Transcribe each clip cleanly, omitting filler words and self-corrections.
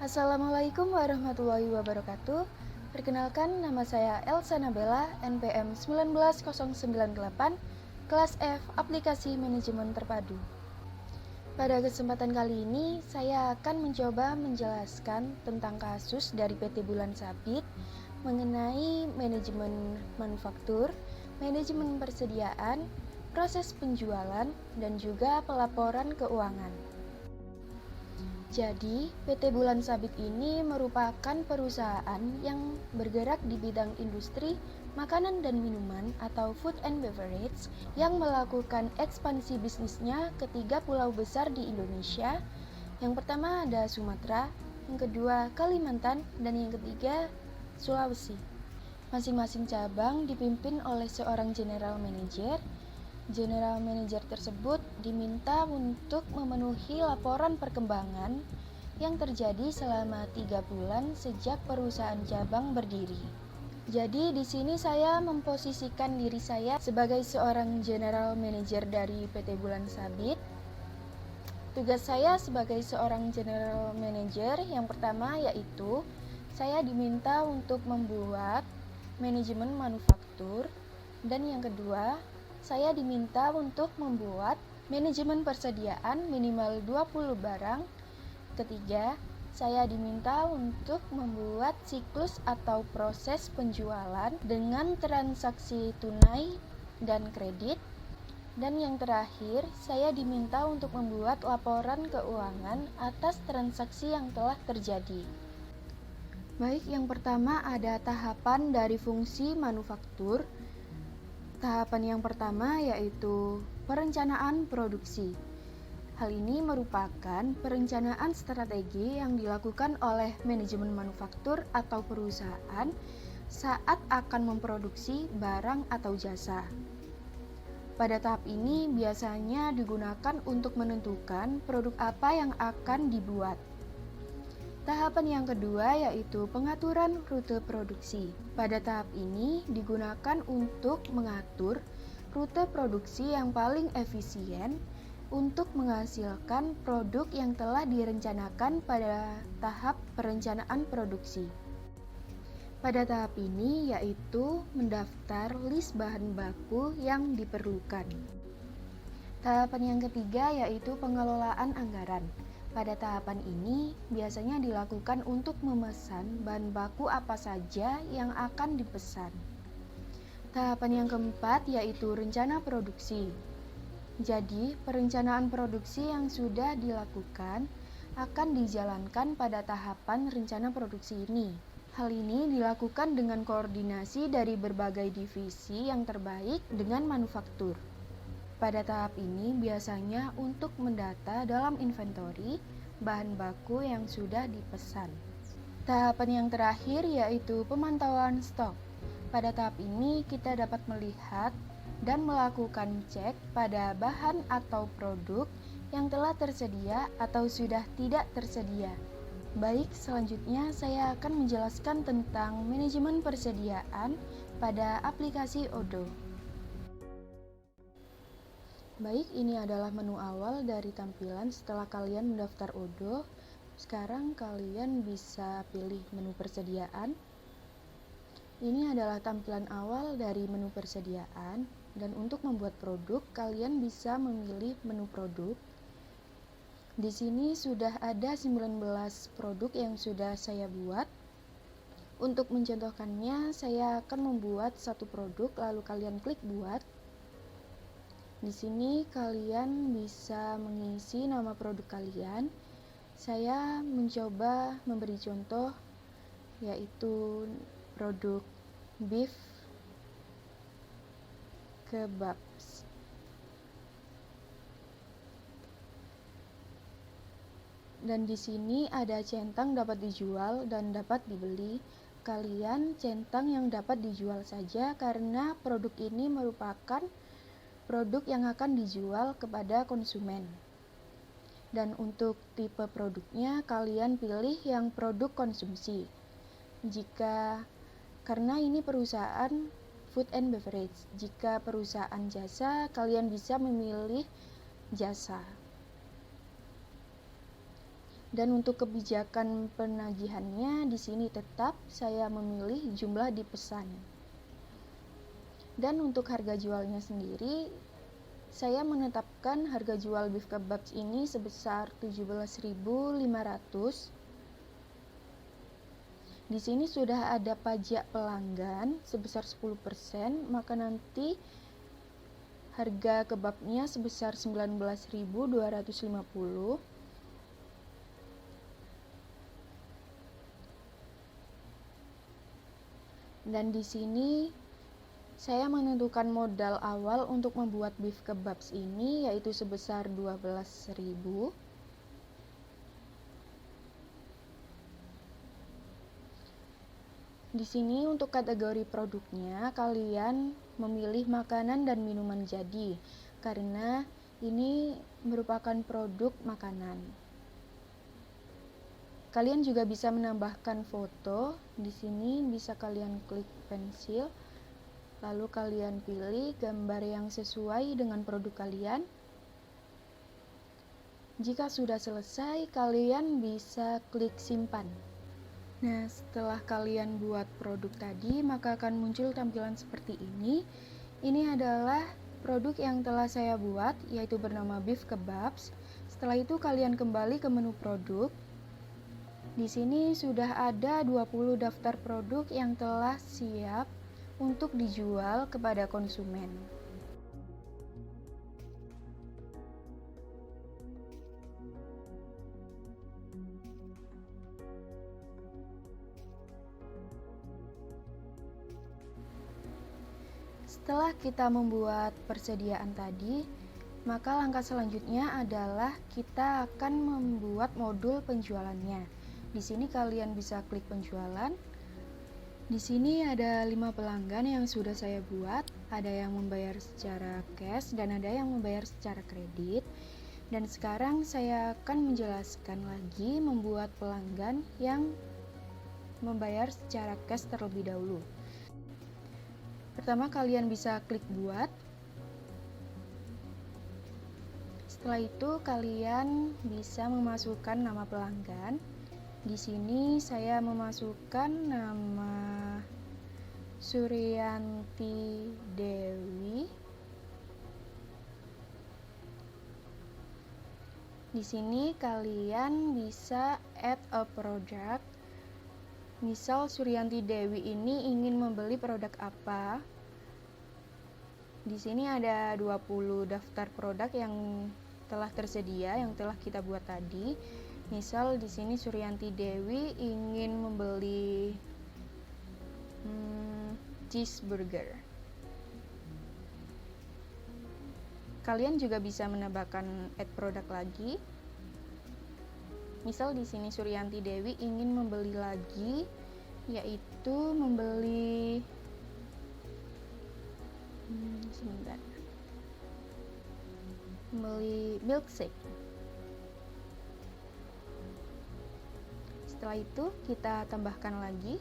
Assalamualaikum warahmatullahi wabarakatuh. Perkenalkan, nama saya Elsa Nabela, NPM 19098, kelas F, Aplikasi Manajemen Terpadu. Pada kesempatan kali ini, saya akan mencoba menjelaskan tentang kasus dari PT Bulan Sabit mengenai manajemen manufaktur, manajemen persediaan, proses penjualan, dan juga pelaporan keuangan. Jadi, PT Bulan Sabit ini merupakan perusahaan yang bergerak di bidang industri makanan dan minuman atau food and beverage yang melakukan ekspansi bisnisnya ke 3 pulau besar di Indonesia. Yang pertama ada Sumatera, yang kedua Kalimantan, dan yang ketiga Sulawesi. Masing-masing cabang dipimpin oleh seorang general manager. General Manager tersebut diminta untuk memenuhi laporan perkembangan yang terjadi selama 3 bulan sejak perusahaan cabang berdiri. Jadi di sini saya memposisikan diri saya sebagai seorang General Manager dari PT Bulan Sabit. Tugas saya sebagai seorang General Manager yang pertama yaitu saya diminta untuk membuat manajemen manufaktur, dan yang kedua saya diminta untuk membuat manajemen persediaan minimal 20 barang. Ketiga, saya diminta untuk membuat siklus atau proses penjualan dengan transaksi tunai dan kredit. Dan yang terakhir, saya diminta untuk membuat laporan keuangan atas transaksi yang telah terjadi. Baik, yang pertama ada tahapan dari fungsi manufaktur. Tahapan yang pertama yaitu perencanaan produksi. Hal ini merupakan perencanaan strategi yang dilakukan oleh manajemen manufaktur atau perusahaan saat akan memproduksi barang atau jasa. Pada tahap ini biasanya digunakan untuk menentukan produk apa yang akan dibuat. Tahapan yang kedua yaitu pengaturan rute produksi. Pada tahap ini digunakan untuk mengatur rute produksi yang paling efisien untuk menghasilkan produk yang telah direncanakan pada tahap perencanaan produksi. Pada tahap ini yaitu mendaftar list bahan baku yang diperlukan. Tahapan yang ketiga yaitu pengelolaan anggaran. Pada tahapan ini biasanya dilakukan untuk memesan bahan baku apa saja yang akan dipesan. Tahapan yang keempat yaitu rencana produksi. Jadi, perencanaan produksi yang sudah dilakukan akan dijalankan pada tahapan rencana produksi ini. Hal ini dilakukan dengan koordinasi dari berbagai divisi yang terbaik dengan manufaktur. Pada tahap ini biasanya untuk mendata dalam inventory bahan baku yang sudah dipesan. Tahapan yang terakhir yaitu pemantauan stok. Pada tahap ini kita dapat melihat dan melakukan cek pada bahan atau produk yang telah tersedia atau sudah tidak tersedia. Baik, selanjutnya saya akan menjelaskan tentang manajemen persediaan pada aplikasi Odoo. Baik, ini adalah menu awal dari tampilan setelah kalian mendaftar Odoo. Sekarang kalian bisa pilih menu persediaan. Ini adalah tampilan awal dari menu persediaan, dan untuk membuat produk, kalian bisa memilih menu produk. Di sini sudah ada 19 produk yang sudah saya buat. Untuk mencontohkannya, saya akan membuat satu produk, lalu kalian klik buat. Di sini kalian bisa mengisi nama produk kalian. Saya mencoba memberi contoh yaitu produk beef kebabs. Dan di sini ada centang dapat dijual dan dapat dibeli. Kalian centang yang dapat dijual saja karena produk ini merupakan produk yang akan dijual kepada konsumen. Dan untuk tipe produknya kalian pilih yang produk konsumsi. Jika karena ini perusahaan food and beverage. Jika perusahaan jasa, kalian bisa memilih jasa. Dan untuk kebijakan penagihannya di sini tetap saya memilih jumlah dipesan. Dan untuk harga jualnya sendiri, saya menetapkan harga jual beef kebabs ini sebesar 17.500. Di sini sudah ada pajak pelanggan sebesar 10%, maka nanti harga kebabnya sebesar 19.250. Dan di sini saya menentukan modal awal untuk membuat beef kebabs ini yaitu sebesar 12.000. Di sini untuk kategori produknya kalian memilih makanan dan minuman jadi karena ini merupakan produk makanan. Kalian juga bisa menambahkan foto. Di sini bisa kalian klik pensil. Lalu kalian pilih gambar yang sesuai dengan produk kalian. Jika sudah selesai, kalian bisa klik simpan. Nah, setelah kalian buat produk tadi, maka akan muncul tampilan seperti ini. Ini adalah produk yang telah saya buat, yaitu bernama beef kebabs. Setelah itu kalian kembali ke menu produk. Di sini sudah ada 20 daftar produk yang telah siap untuk dijual kepada konsumen. Setelah kita membuat persediaan tadi, maka langkah selanjutnya adalah kita akan membuat modul penjualannya. Di sini kalian bisa klik penjualan. Di sini ada 5 pelanggan yang sudah saya buat, ada yang membayar secara cash dan ada yang membayar secara kredit. Dan sekarang saya akan menjelaskan lagi membuat pelanggan yang membayar secara cash terlebih dahulu. Pertama kalian bisa klik buat. Setelah itu kalian bisa memasukkan nama pelanggan. Di sini saya memasukkan nama Suryanti Dewi. Di sini kalian bisa add a product. Misal Suryanti Dewi ini ingin membeli produk apa. Di sini ada 20 daftar produk yang telah tersedia, yang telah kita buat tadi. Misal di sini Suryanti Dewi ingin membeli cheeseburger. Kalian juga bisa menambahkan add produk lagi. Misal di sini Suryanti Dewi ingin membeli lagi, yaitu membeli milkshake. Setelah itu kita tambahkan lagi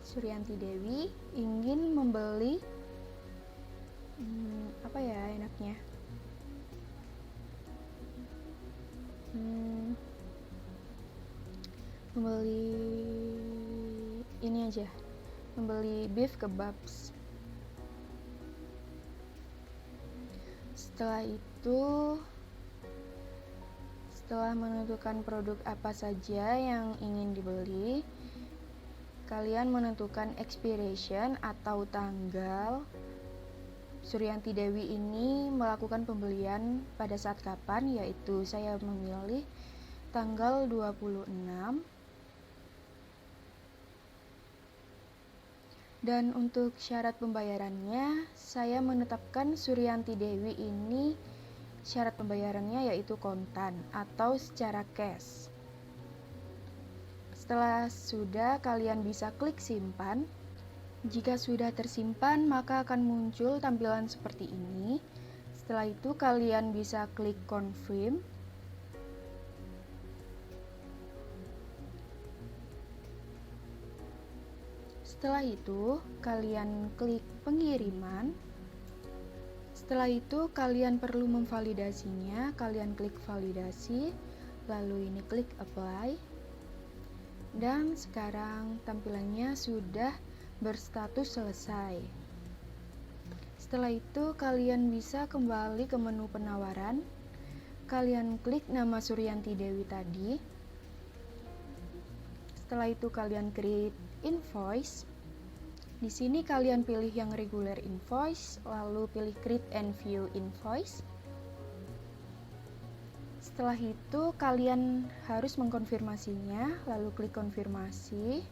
Suryanti Dewi ingin membeli apa ya enaknya, membeli ini aja, membeli beef kebabs. Setelah itu, setelah menentukan produk apa saja yang ingin dibeli, kalian menentukan expiration atau tanggal. Suryanti Dewi ini melakukan pembelian pada saat kapan, yaitu saya memilih tanggal 26. Dan untuk syarat pembayarannya, saya menetapkan Suryanti Dewi ini syarat pembayarannya yaitu kontan atau secara cash. Setelah sudah, kalian bisa klik simpan. Jika sudah tersimpan, maka akan muncul tampilan seperti ini. Setelah itu, kalian bisa klik confirm. Setelah itu, kalian klik pengiriman. Setelah itu, kalian perlu memvalidasinya. Kalian klik validasi, lalu ini klik apply. Dan sekarang tampilannya sudah berstatus selesai. Setelah itu, kalian bisa kembali ke menu penawaran. Kalian klik nama Suryanti Dewi tadi. Setelah itu, kalian create invoice. Di sini kalian pilih yang regular invoice, lalu pilih create and view invoice. Setelah itu kalian harus mengkonfirmasinya, lalu klik konfirmasi.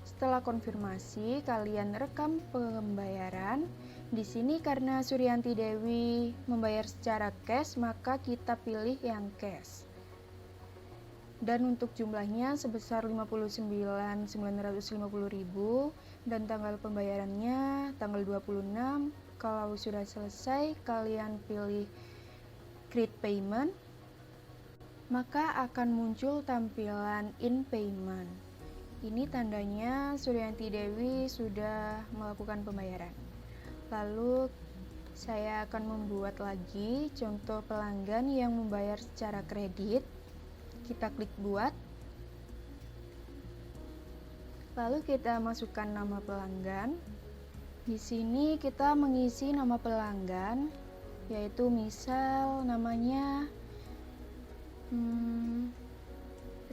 Setelah konfirmasi, kalian rekam pembayaran. Di sini karena Suryanti Dewi membayar secara cash, maka kita pilih yang cash. Dan untuk jumlahnya sebesar 59.950.000 dan tanggal pembayarannya tanggal 26. Kalau sudah selesai, kalian pilih create payment, maka akan muncul tampilan in payment. Ini tandanya Suryanti Dewi sudah melakukan pembayaran. Lalu saya akan membuat lagi contoh pelanggan yang membayar secara kredit. Kita klik buat, lalu kita masukkan nama pelanggan. Di sini kita mengisi nama pelanggan, yaitu misal namanya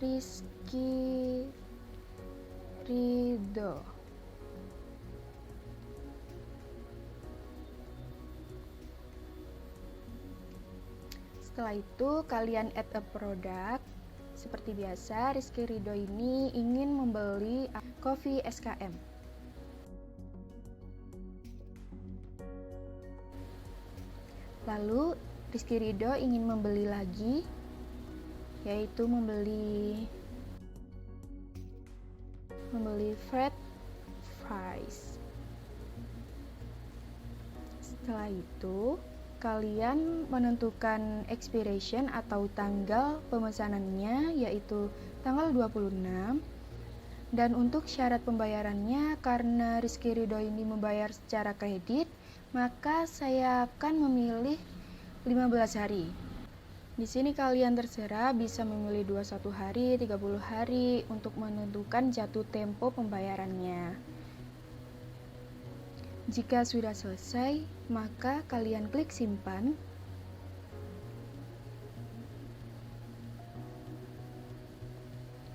Rizky Ridho. Setelah itu kalian add a product. Seperti biasa, Rizky Ridho ini ingin membeli kopi SKM. Lalu Rizky Ridho ingin membeli lagi, yaitu membeli fried fries. Setelah itu kalian menentukan expiration atau tanggal pemesanannya, yaitu tanggal 26. Dan untuk syarat pembayarannya, karena Rizky Ridho ini membayar secara kredit, maka saya akan memilih 15 hari. Di sini kalian terserah bisa memilih 21 hari, 30 hari untuk menentukan jatuh tempo pembayarannya. Jika sudah selesai, maka kalian klik simpan.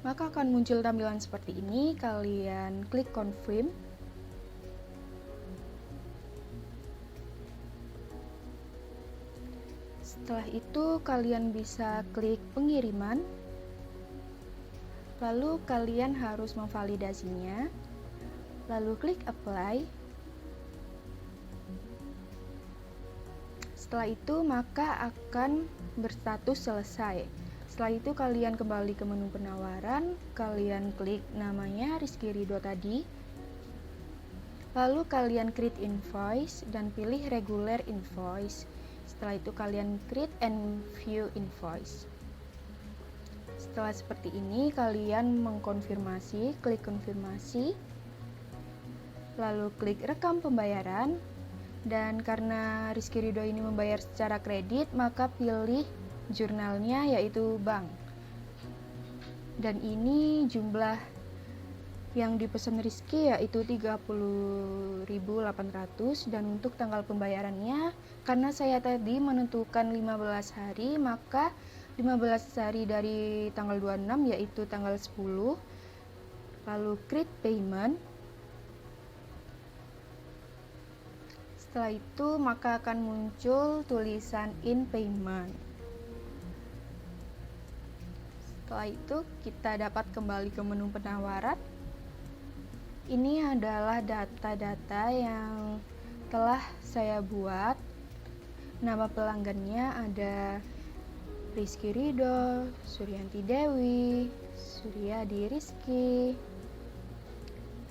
Maka akan muncul tampilan seperti ini. Kalian klik confirm. Setelah itu kalian bisa klik pengiriman. Lalu kalian harus memvalidasinya. Lalu klik apply. Setelah itu maka akan berstatus selesai. Setelah itu kalian kembali ke menu penawaran, kalian klik namanya Rizky Ridho tadi. Lalu kalian create invoice dan pilih regular invoice. Setelah itu kalian create and view invoice. Setelah seperti ini kalian mengkonfirmasi, klik konfirmasi. Lalu klik rekam pembayaran. Dan karena Rizky Ridho ini membayar secara kredit, maka pilih jurnalnya yaitu bank. Dan ini jumlah yang dipesan Rizky yaitu 30.800. Dan untuk tanggal pembayarannya, karena saya tadi menentukan 15 hari, maka 15 hari dari tanggal 26 yaitu tanggal 10. Lalu create payment. Setelah itu maka akan muncul tulisan in payment. Setelah itu kita dapat kembali ke menu penawaran. Ini adalah data-data yang telah saya buat. Nama pelanggannya ada Rizky Ridho, Suryanti Dewi, Suryadi Rizky,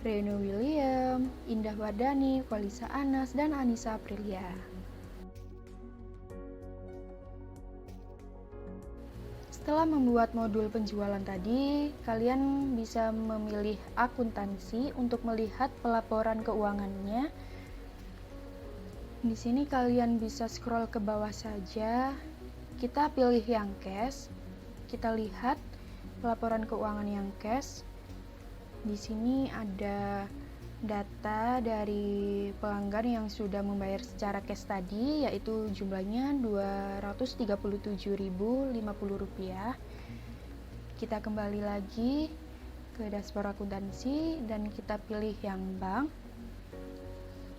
Reno William, Indah Wardani, Walisa Anas, dan Anissa Aprilia. Setelah membuat modul penjualan tadi, kalian bisa memilih akuntansi untuk melihat pelaporan keuangannya. Di sini kalian bisa scroll ke bawah saja. Kita pilih yang cash. Kita lihat pelaporan keuangan yang cash. Di sini ada data dari pelanggan yang sudah membayar secara cash tadi, yaitu jumlahnya Rp237.050. Kita kembali lagi ke dashboard akuntansi dan kita pilih yang bank.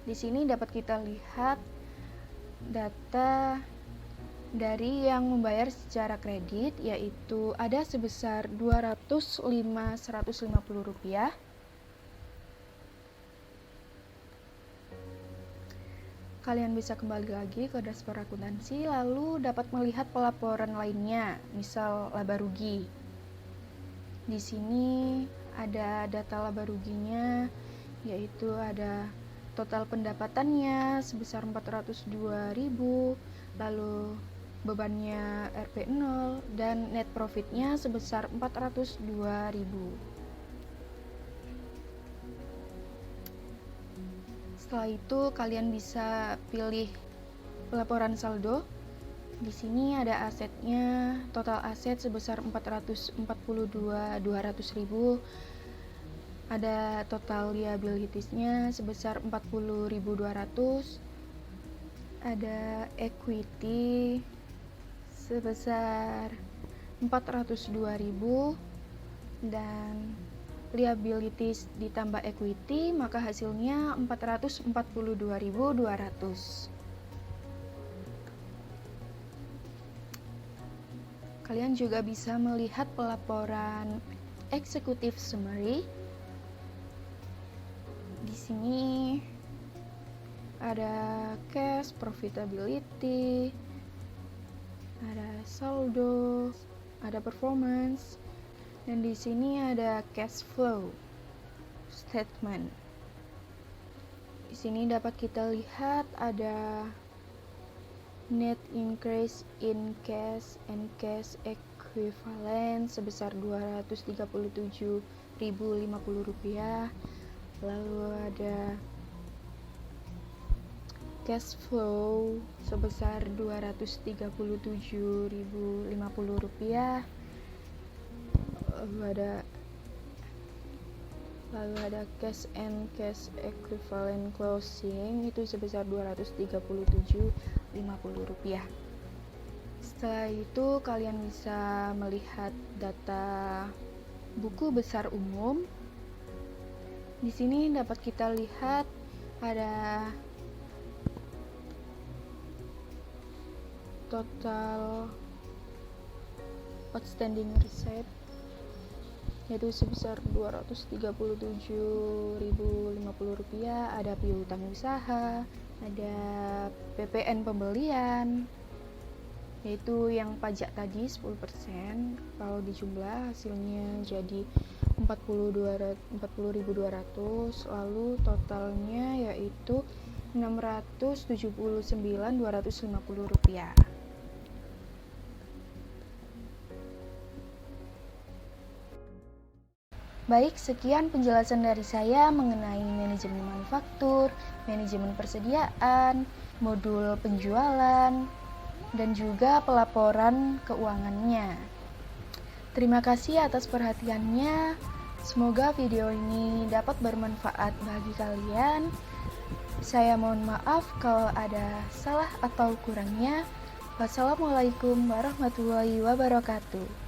Di sini dapat kita lihat data dari yang membayar secara kredit, yaitu ada sebesar Rp205.150. Kalian bisa kembali lagi ke dashboard akuntansi, lalu dapat melihat pelaporan lainnya, misal laba rugi. Di sini ada data laba ruginya, yaitu ada total pendapatannya sebesar 402.000, lalu bebannya Rp0 dan net profitnya sebesar 402.000. Setelah itu kalian bisa pilih pelaporan saldo. Di sini ada asetnya, total aset sebesar 442.200.000. Ada total liabilitiesnya sebesar 40.200. Ada equity sebesar 402.000 dan liabilities ditambah equity, maka hasilnya 442.200. Kalian juga bisa melihat pelaporan executive summary. Di sini ada cash, profitability, ada saldo, ada performance, dan di sini ada cash flow statement. Di sini dapat kita lihat ada net increase in cash and cash equivalent sebesar Rp237.050. Lalu ada cash flow sebesar Rp237.050. Lalu ada cash and cash equivalent closing itu sebesar Rp237.050. Setelah itu kalian bisa melihat data buku besar umum. Di sini dapat kita lihat ada total outstanding receipt, yaitu sebesar Rp237.050. Ada piutang usaha, ada PPN pembelian, yaitu yang pajak tadi 10%. Kalau dijumlah hasilnya jadi 40.200, lalu totalnya yaitu Rp679.250. Baik, sekian penjelasan dari saya mengenai manajemen manufaktur, manajemen persediaan, modul penjualan, dan juga pelaporan keuangannya. Terima kasih atas perhatiannya. Semoga video ini dapat bermanfaat bagi kalian. Saya mohon maaf kalau ada salah atau kurangnya. Wassalamualaikum warahmatullahi wabarakatuh.